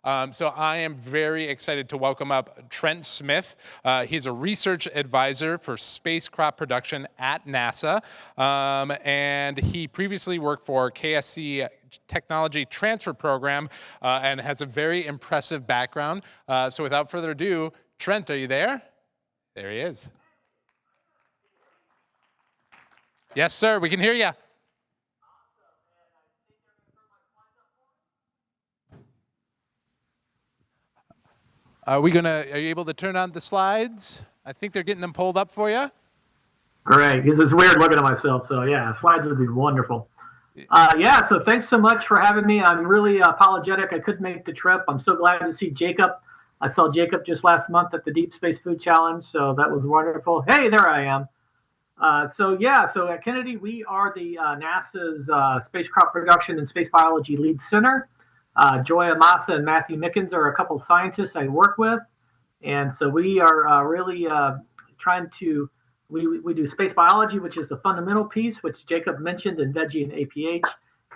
So I am very excited to welcome up Trent Smith. He's a research advisor for space crop production at NASA, and he previously worked for KSC Technology Transfer Program and has a very impressive background. So without further ado, Trent, are you there? There he is. Yes, sir, we can hear you. Are you able to turn on the slides? I think they're getting them pulled up for you. Great, because it's weird looking at myself. So yeah, slides would be wonderful. So thanks so much for having me. I'm really apologetic I couldn't make the trip. I'm so glad to see Jacob. I saw Jacob just last month at the Deep Space Food Challenge, so that was wonderful. Hey, there I am. So at Kennedy, we are the NASA's Space Crop Production and Space Biology Lead Center. Joy Amasa and Matthew Mickens are a couple of scientists I work with. And so we are really trying to, we do space biology, which is the fundamental piece, which Jacob mentioned in Veggie and APH.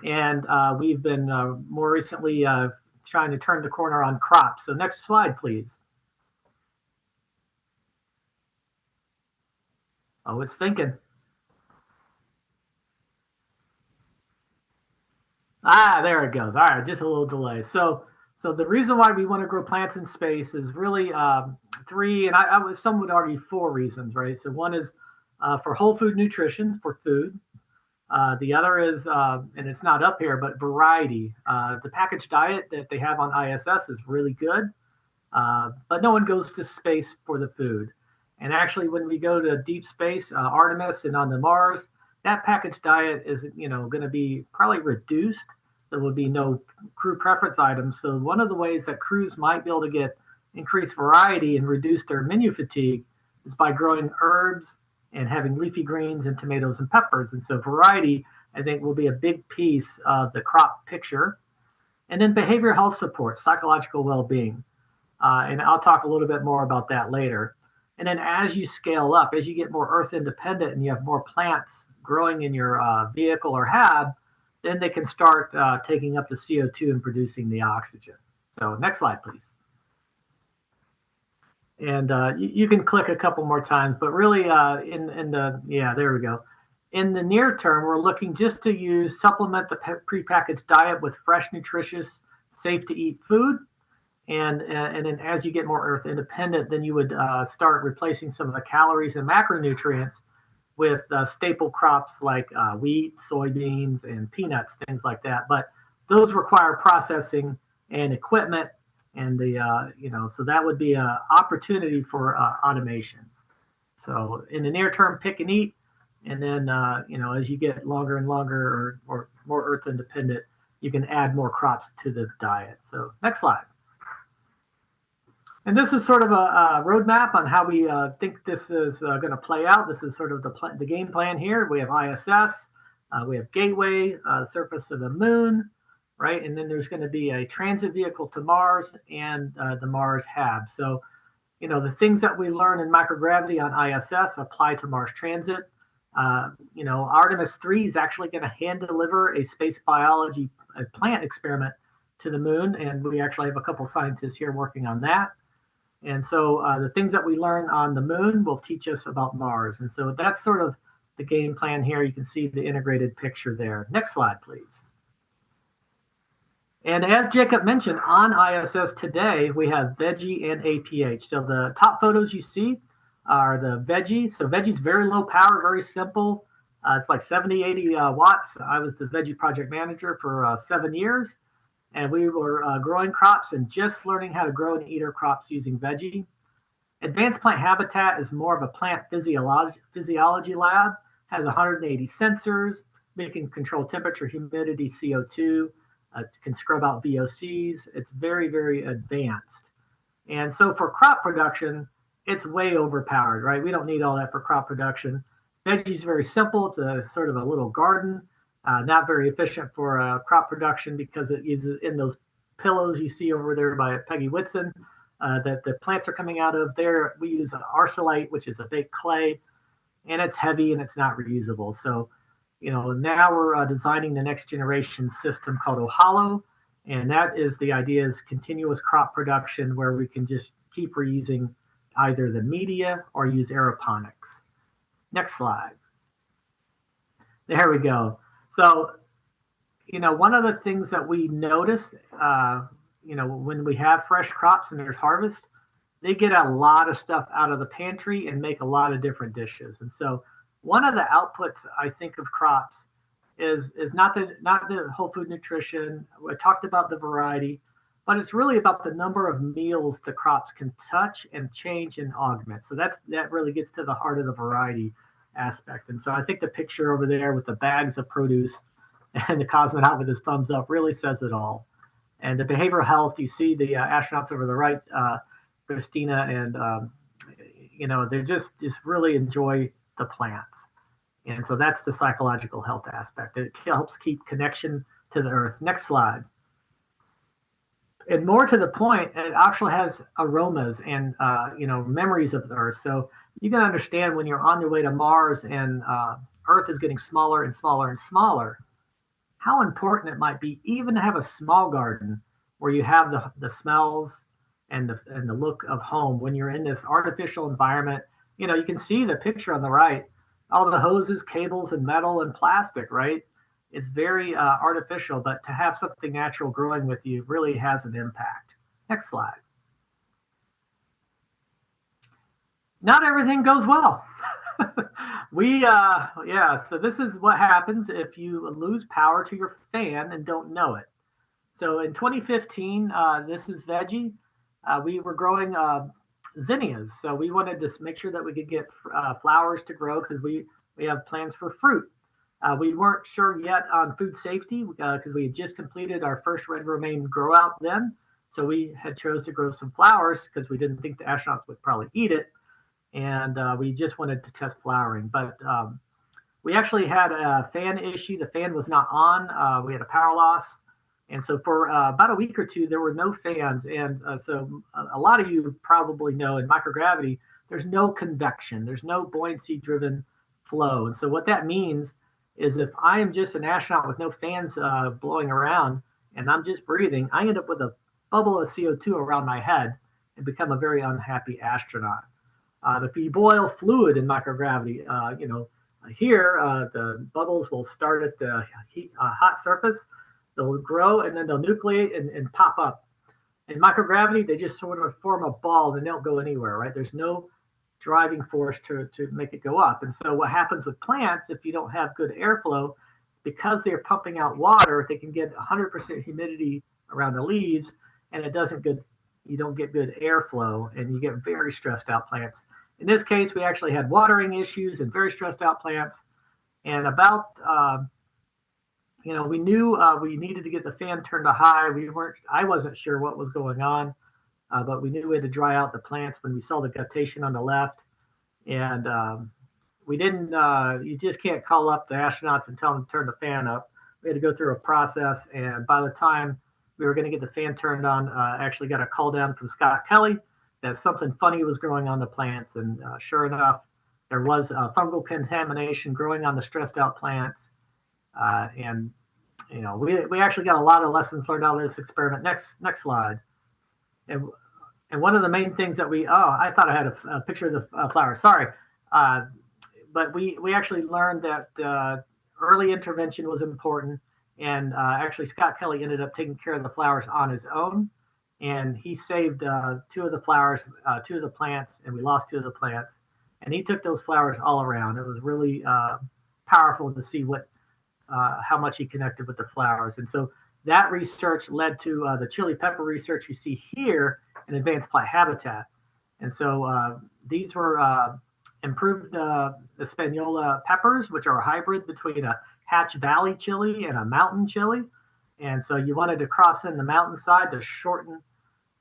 And we've been more recently trying to turn the corner on crops. So next slide, please. Oh, it's thinking. There it goes. All right, just a little delay. So the reason why we want to grow plants in space is really three, and some would argue four reasons, right? So one is for whole food nutrition, for food. The other is, and it's not up here, but variety. The packaged diet that they have on ISS is really good, but no one goes to space for the food. And actually, when we go to deep space, Artemis and on the Mars, that packaged diet is, going to be probably reduced. There will be no crew preference items. So one of the ways that crews might be able to get increased variety and reduce their menu fatigue is by growing herbs and having leafy greens and tomatoes and peppers. And so variety, I think, will be a big piece of the crop picture. And then behavioral health support, psychological well-being. And I'll talk a little bit more about that later. And then as you scale up, as you get more earth independent and you have more plants growing in your vehicle or hab, then they can start taking up the CO2 and producing the oxygen. So next slide, please. And you can click a couple more times, but really there we go. In the near term, we're looking just to supplement the prepackaged diet with fresh, nutritious, safe to eat food. And then as you get more earth independent, then you would start replacing some of the calories and macronutrients with staple crops like wheat, soybeans, and peanuts, things like that. But those require processing and equipment, and so that would be an opportunity for automation. So in the near term, pick and eat, and then as you get longer and longer or more earth independent, you can add more crops to the diet. So next slide. And this is sort of a roadmap on how we think this is going to play out. This is sort of the game plan here. We have ISS, we have Gateway, surface of the moon, right? And then there's going to be a transit vehicle to Mars and the Mars HAB. So, the things that we learn in microgravity on ISS apply to Mars transit. Artemis 3 is actually going to hand deliver a space biology plant experiment to the moon. And we actually have a couple scientists here working on that. And so the things that we learn on the moon will teach us about Mars. And so that's sort of the game plan here. You can see the integrated picture there. Next slide, please. And as Jacob mentioned, on ISS today, we have Veggie and APH. So the top photos you see are the Veggie. So Veggie's very low power, very simple. It's like 70, 80 watts. I was the Veggie project manager for 7 years. And we were growing crops and just learning how to grow and eat our crops using Veggie. Advanced Plant Habitat is more of a plant physiology lab, has 180 sensors. We can control temperature, humidity, CO2. It can scrub out VOCs. It's very, very advanced. And so for crop production, it's way overpowered, right? We don't need all that for crop production. Veggie is very simple. It's a sort of a little garden. Not very efficient for crop production because it uses in those pillows you see over there by Peggy Whitson that the plants are coming out of there. We use an arsenite, which is a baked clay, and it's heavy and it's not reusable. So, now we're designing the next generation system called Ohalo. And that is the idea is continuous crop production where we can just keep reusing either the media or use aeroponics. Next slide. There we go. So, one of the things that we notice, when we have fresh crops and there's harvest, they get a lot of stuff out of the pantry and make a lot of different dishes. And so one of the outputs I think of crops is not the whole food nutrition. I talked about the variety, but it's really about the number of meals the crops can touch and change and augment. So that really gets to the heart of the variety aspect. And so I think the picture over there with the bags of produce and the cosmonaut with his thumbs up really says it all. And the behavioral health, you see the astronauts over the right, Christina, and they just really enjoy the plants. And so that's the psychological health aspect. It helps keep connection to the earth. Next slide. And more to the point, it actually has aromas and memories of the earth. So you can understand when you're on your way to Mars and Earth is getting smaller and smaller and smaller, how important it might be even to have a small garden where you have the smells and the look of home when you're in this artificial environment. You can see the picture on the right, all the hoses, cables, and metal and plastic, right? It's very artificial, but to have something natural growing with you really has an impact. Next slide. Not everything goes well. So this is what happens if you lose power to your fan and don't know it. So in 2015, this is veggie. We were growing zinnias. So we wanted to make sure that we could get flowers to grow because we have plans for fruit. We weren't sure yet on food safety because we had just completed our first red romaine grow out then. So we had chose to grow some flowers because we didn't think the astronauts would probably eat it. And we just wanted to test flowering. But we actually had a fan issue. The fan was not on. We had a power loss. And so for about a week or two, there were no fans. And so a lot of you probably know in microgravity, there's no convection. There's no buoyancy-driven flow. And so what that means is if I am just an astronaut with no fans blowing around and I'm just breathing, I end up with a bubble of CO2 around my head and become a very unhappy astronaut. If you boil fluid in microgravity, here the bubbles will start at the hot surface. They'll grow and then they'll nucleate and pop up. In microgravity, they just sort of form a ball and they don't go anywhere, right? There's no driving force to make it go up. And so what happens with plants, if you don't have good airflow, because they're pumping out water, they can get 100% humidity around the leaves, and you don't get good airflow, and you get very stressed out plants. In this case, we actually had watering issues and very stressed out plants. And about, we knew we needed to get the fan turned to high. I wasn't sure what was going on, but we knew we had to dry out the plants when we saw the guttation on the left. And we didn't, you just can't call up the astronauts and tell them to turn the fan up. We had to go through a process. And by the time we were going to get the fan turned on, actually got a call down from Scott Kelly that something funny was growing on the plants. And sure enough, there was fungal contamination growing on the stressed out plants. We actually got a lot of lessons learned out of this experiment. Next slide. And one of the main things that I thought I had a picture of the flower. Sorry. But we actually learned that early intervention was important. And actually, Scott Kelly ended up taking care of the flowers on his own. And he saved two of the flowers, two of the plants, and we lost two of the plants. And he took those flowers all around. It was really powerful to see how much he connected with the flowers. And so that research led to the chili pepper research you see here in advanced plant habitat. And so these were improved Espanola peppers, which are a hybrid between a Hatch Valley chili and a mountain chili. And so you wanted to cross in the mountainside to shorten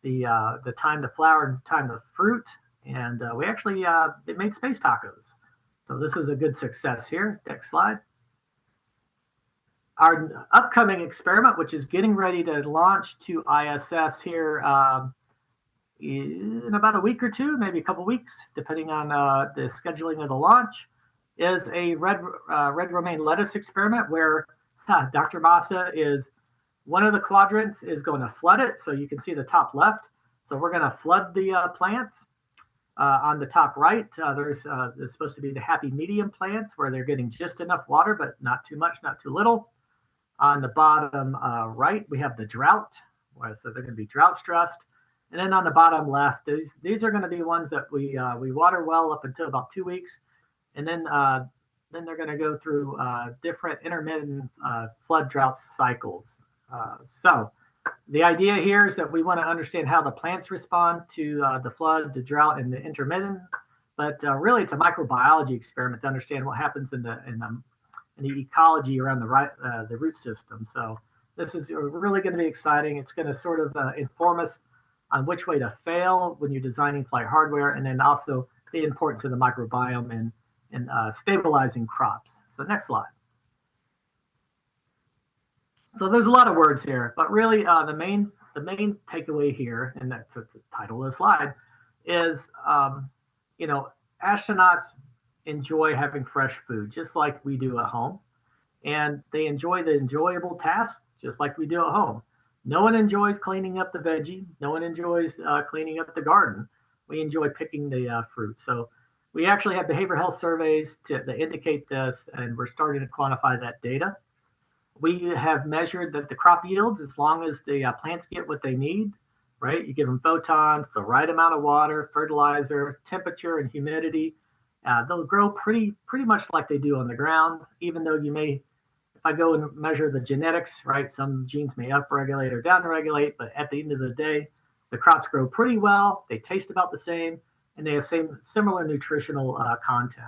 the time to flower and time to fruit. And we actually they made space tacos. So this is a good success here. Next slide. Our upcoming experiment, which is getting ready to launch to ISS here in about a week or two, maybe a couple weeks, depending on the scheduling of the launch, is a red romaine lettuce experiment where Dr. Massa is One of the quadrants is going to flood it. So you can see the top left. So we're going to flood the plants. On the top right, there's supposed to be the happy medium plants where they're getting just enough water, but not too much, not too little. On the bottom right, we have the drought, so they're going to be drought stressed. And then on the bottom left, these are going to be ones that we water well up until about 2 weeks, and then they're going to go through different intermittent flood drought cycles. So the idea here is that we want to understand how the plants respond to the flood, the drought, and the intermittent. But really, it's a microbiology experiment to understand what happens in the ecology around the root system. So this is really going to be exciting. It's going to sort of inform us on which way to fail when you're designing flight hardware, and then also the importance of the microbiome and stabilizing crops. So next slide. So there's a lot of words here, but really the main takeaway here, and that's the title of the slide, is astronauts enjoy having fresh food just like we do at home, and they enjoy the enjoyable tasks just like we do at home. No one enjoys cleaning up the veggie. No one enjoys cleaning up the garden. We enjoy picking the fruit. So we actually have behavioral health surveys that indicate this, and we're starting to quantify that data. We have measured that the crop yields, as long as the plants get what they need, right? You give them photons, the right amount of water, fertilizer, temperature, and humidity. They'll grow pretty much like they do on the ground, even though if I go and measure the genetics, right, some genes may upregulate or downregulate, but at the end of the day, the crops grow pretty well, they taste about the same, and they have similar nutritional content.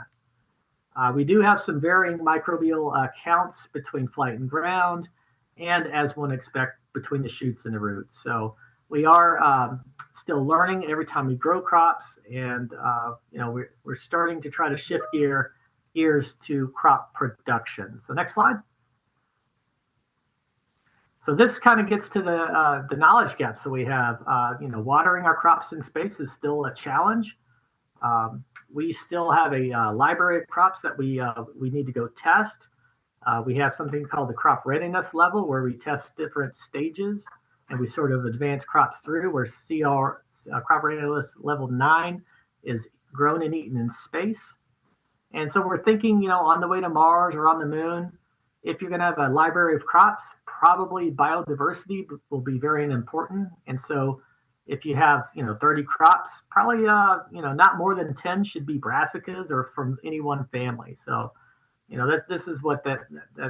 We do have some varying microbial counts between flight and ground, and as one expects, between the shoots and the roots. So we are still learning every time we grow crops, and we're starting to try to shift gears to crop production. So next slide. So this kind of gets to the knowledge gap. So we have watering our crops in space is still a challenge. We still have a library of crops that we need to go test. We have something called the crop readiness level, where we test different stages and we sort of advance crops through, where crop readiness level 9 is grown and eaten in space. And so we're thinking, on the way to Mars or on the moon, if you're going to have a library of crops, probably biodiversity will be very important. And so if you have 30 crops, probably not more than 10 should be brassicas or from any one family. So this is what that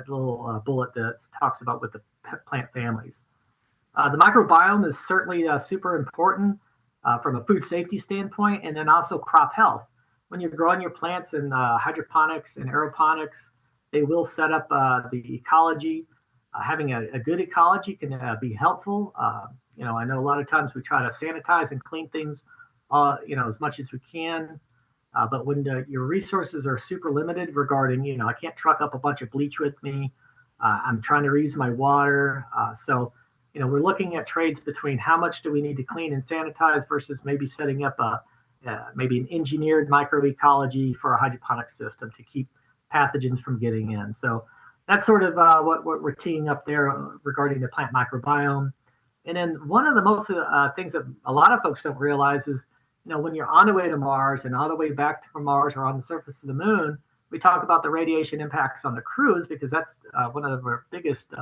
little bullet that talks about with the plant families. The microbiome is certainly super important from a food safety standpoint, and then also crop health. When you're growing your plants in hydroponics and aeroponics, they will set up the ecology. Having a good ecology can be helpful. I know a lot of times we try to sanitize and clean things, as much as we can. But when your resources are super limited regarding, I can't truck up a bunch of bleach with me. I'm trying to reuse my water. So we're looking at trades between how much do we need to clean and sanitize versus maybe setting up maybe an engineered microecology for a hydroponic system to keep pathogens from getting in. So that's sort of what we're teeing up there regarding the plant microbiome. And then one of the most things that a lot of folks don't realize is, when you're on the way to Mars and on the way back from Mars or on the surface of the moon, we talk about the radiation impacts on the crews, because that's one of our biggest,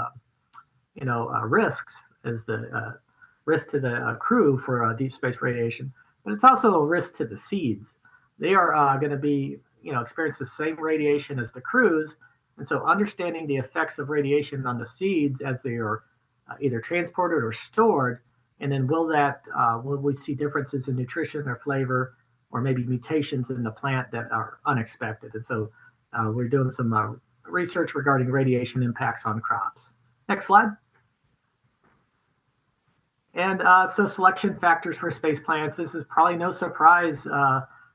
risks is the risk to the crew for deep space radiation. But it's also a risk to the seeds. They are going to be, experience the same radiation as the crews. And so understanding the effects of radiation on the seeds as they are either transported or stored, and then will we see differences in nutrition or flavor, or maybe mutations in the plant that are unexpected. And so we're doing some research regarding radiation impacts on crops. Next slide. And so selection factors for space plants. This is probably no surprise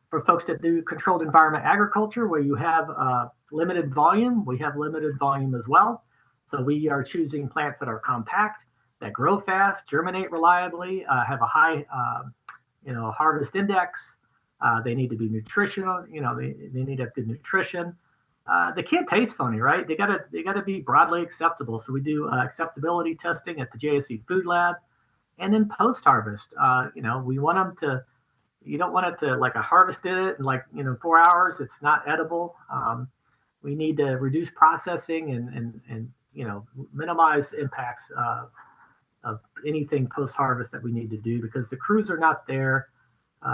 for folks that do controlled environment agriculture, where you have limited volume. We have limited volume as well. So we are choosing plants that are compact, that grow fast, germinate reliably, have a high harvest index. They need to be nutritional. They need to have good nutrition. They can't taste funny, right? They gotta be broadly acceptable. So we do acceptability testing at the JSC Food Lab, and then post harvest. We want them to. You don't want it to like a harvested it in like 4 hours. It's not edible. We need to reduce processing and minimize impacts of anything post harvest that we need to do, because the crews are not there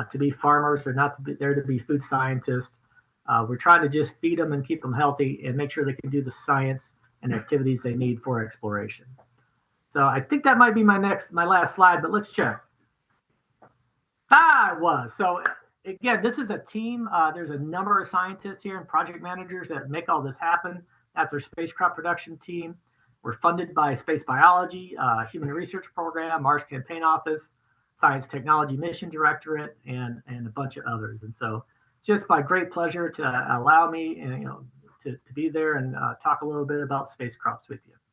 to be farmers. They're not to be there to be food scientists. We're trying to just feed them and keep them healthy and make sure they can do the science and activities they need for exploration. So I think that might be my last slide, but let's check. It was. So again, this is a team. There's a number of scientists here and project managers that make all this happen. That's our spacecraft production team. We're funded by Space Biology, Human Research Program, Mars Campaign Office, Science Technology Mission Directorate, and a bunch of others. And so it's just my great pleasure to allow me to be there and talk a little bit about spacecrafts with you.